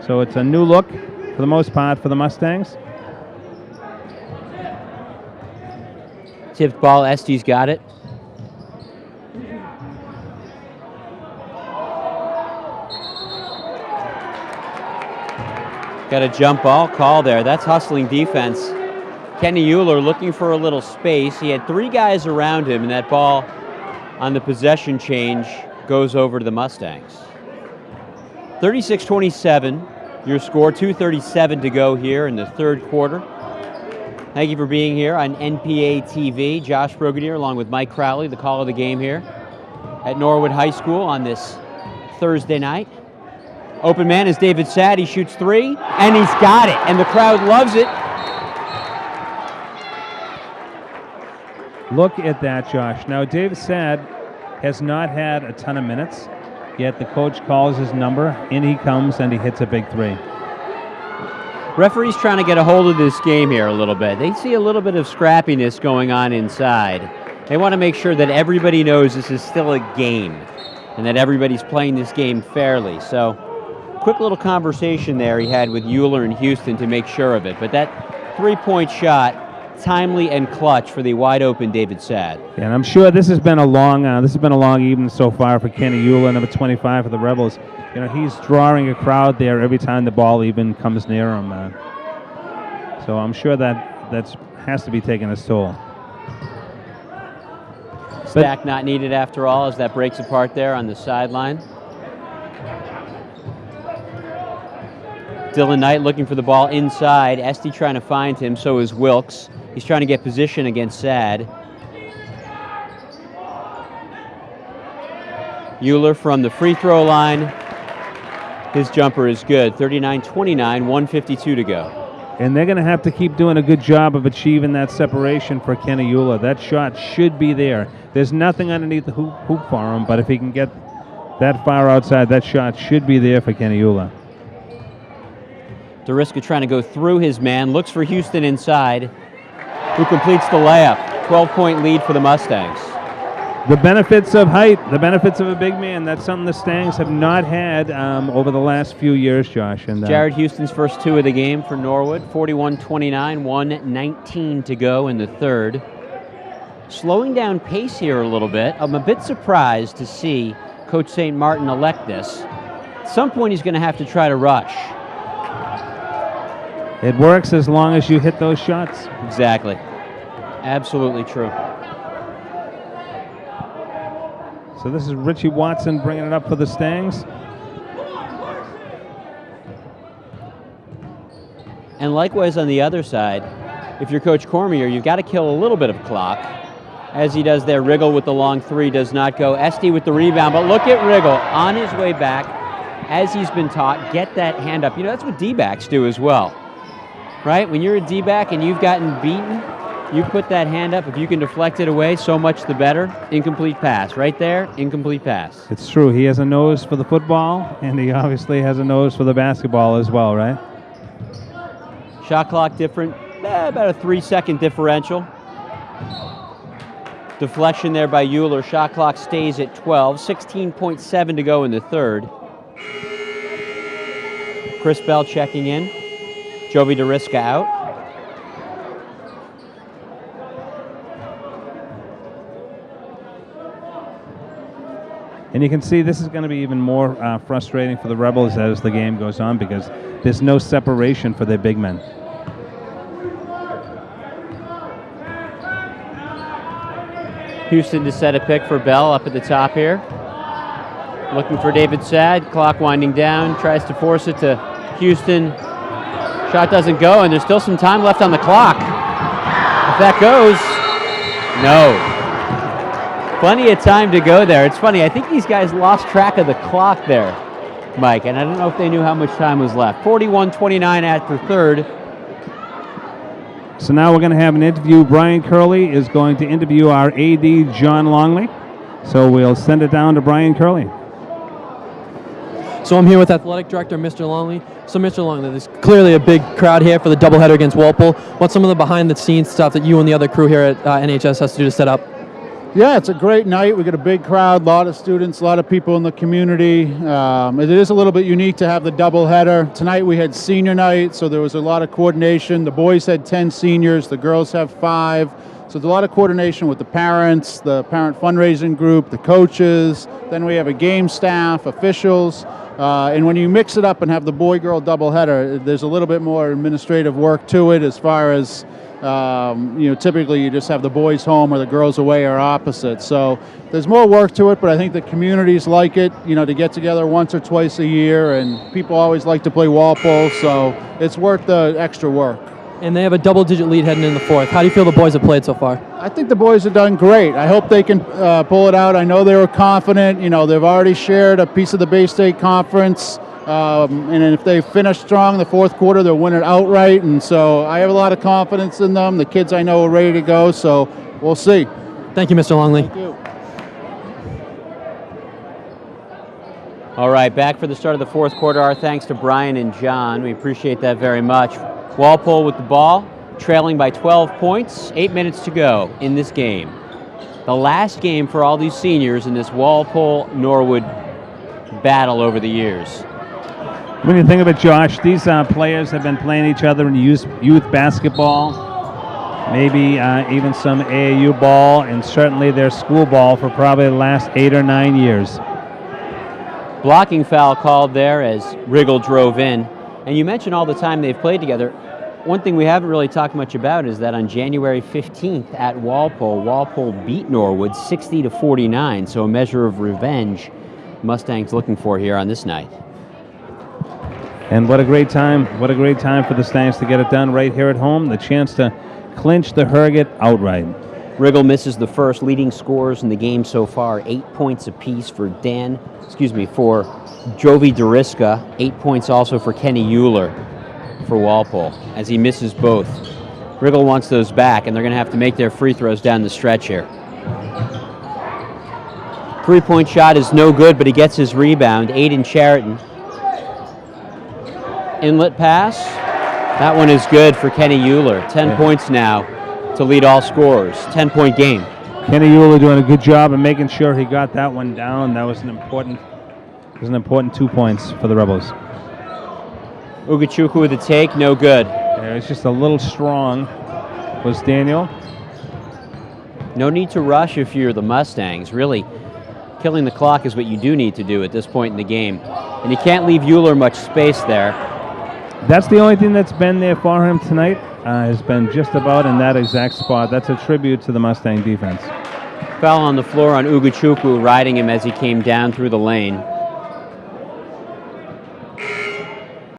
So it's a new look for the most part for the Mustangs. Tipped ball, Este's got it. Got a jump ball call there. That's hustling defense. Kenny Euler looking for a little space. He had 3 guys around him, and that ball on the possession change goes over to the Mustangs. 36-27, your score, 2:37 to go here in the third quarter. Thank you for being here on NPA TV. Josh Brogadier along with Mike Crowley, the call of the game here at Norwood High School on this Thursday night. Open man is David Sadd. He shoots 3, and he's got it, and the crowd loves it. Look at that, Josh. Now, David Sadd has not had a ton of minutes, yet the coach calls his number, in he comes, and he hits a big 3. Referee's trying to get a hold of this game here a little bit. They see a little bit of scrappiness going on inside. They want to make sure that everybody knows this is still a game and that everybody's playing this game fairly. So, quick little conversation there he had with Euler and Houston to make sure of it. But that 3-point shot, timely and clutch for the wide open David Sadd. Yeah, and I'm sure this has been a long evening so far for Kenny Euler, number 25 for the Rebels. You know, he's drawing a crowd there every time the ball even comes near him. So I'm sure that has to be taking its toll. Stack not needed after all as that breaks apart there on the sideline. Dylan Knight looking for the ball inside. Este trying to find him, so is Wilkes. He's trying to get position against Sadd. Euler from the free throw line. His jumper is good. 39-29, 1:52 to go. And they're going to have to keep doing a good job of achieving that separation for Kenny Euler. That shot should be there. There's nothing underneath the hoop for him, but if he can get that far outside, that shot should be there for Kenny Euler. DeRiska trying to go through his man, looks for Houston inside, who completes the layup. 12-point lead for the Mustangs. The benefits of height, the benefits of a big man, that's something the Stangs have not had over the last few years, Josh. And Jared Houston's first 2 of the game for Norwood, 41-29, 1:19 to go in the third. Slowing down pace here a little bit. I'm a bit surprised to see Coach St. Martin elect this. At some point he's going to have to try to rush. It works as long as you hit those shots. Exactly. Absolutely true. So this is Richie Watson bringing it up for the Stangs. And likewise on the other side, if you're Coach Cormier, you've got to kill a little bit of clock. As he does there, Riggle with the long 3 does not go. Este with the rebound, but look at Riggle on his way back. As he's been taught, get that hand up. You know, that's what D-backs do as well. Right? When you're a D-back and you've gotten beaten, you put that hand up. If you can deflect it away, so much the better. Incomplete pass. Right there, incomplete pass. It's true. He has a nose for the football, and he obviously has a nose for the basketball as well, right? Shot clock different, about a 3-second differential. Deflection there by Euler. Shot clock stays at 12. 16.7 to go in the third. Chris Bell checking in. Jovi DeRiska out. And you can see this is going to be even more frustrating for the Rebels as the game goes on because there's no separation for their big men. Houston to set a pick for Bell up at the top here. Looking for David Sadd. Clock winding down. Tries to force it to Houston. Shot doesn't go, and there's still some time left on the clock. If that goes, no. Plenty of time to go there. It's funny, I think these guys lost track of the clock there, Mike, and I don't know if they knew how much time was left. 41-29 at the third. So now we're going to have an interview. Brian Curley is going to interview our AD, John Longley. So we'll send it down to Brian Curley. So I'm here with Athletic Director, Mr. Longley. So Mr. Longley, there's clearly a big crowd here for the doubleheader against Walpole. What's some of the behind-the-scenes stuff that you and the other crew here at NHS has to do to set up? Yeah, it's a great night. We got a big crowd, a lot of students, a lot of people in the community. It is a little bit unique to have the doubleheader. Tonight we had senior night, so there was a lot of coordination. The boys had 10 seniors, the girls have 5. So there's a lot of coordination with the parents, the parent fundraising group, the coaches. Then we have a game staff, officials. And when you mix it up and have the boy-girl doubleheader, there's a little bit more administrative work to it as far as typically you just have the boys home or the girls away or opposite. So there's more work to it, but I think the communities like it, to get together once or twice a year, and people always like to play wall pole, so it's worth the extra work. And they have a double-digit lead heading in the fourth. How do you feel the boys have played so far? I think the boys have done great. I hope they can pull it out. I know they were confident. They've already shared a piece of the Bay State Conference. And if they finish strong in the fourth quarter, they'll win it outright. And so I have a lot of confidence in them. The kids I know are ready to go, so we'll see. Thank you, Mr. Longley. Thank you. All right, back for the start of the fourth quarter. Our thanks to Brian and John. We appreciate that very much. Walpole with the ball, trailing by 12 points, 8 minutes to go in this game. The last game for all these seniors in this Walpole-Norwood battle over the years. When you think of it, Josh, these players have been playing each other in youth basketball, maybe even some AAU ball, and certainly their school ball for probably the last 8 or 9 years. Blocking foul called there as Riggle drove in. And you mentioned all the time they've played together. One thing we haven't really talked much about is that on January 15th at Walpole beat Norwood 60-49, so a measure of revenge Mustangs looking for here on this night. And what a great time for the Stangs to get it done right here at home, the chance to clinch the Herget outright. Riggle misses the first, leading scorers in the game so far, 8 points apiece for for Jovi Deriska, 8 points also for Kenny Euler for Walpole, as he misses both. Riggle wants those back, and they're going to have to make their free throws down the stretch here. Three-point shot is no good, but he gets his rebound. Aiden Chariton. Inlet pass. That one is good for Kenny Euler. 10 points now to lead all scorers. 10-point game. Kenny Euler doing a good job of making sure he got that one down. That was an important 2 points for the Rebels. Ugachukwu with the take, no good. Yeah, it's just a little strong, was Daniel. No need to rush if you're the Mustangs. Really, killing the clock is what you do need to do at this point in the game. And you can't leave Euler much space there. That's the only thing that's been there for him tonight, has been just about in that exact spot. That's a tribute to the Mustang defense. Foul on the floor on Ugachukwu, riding him as he came down through the lane.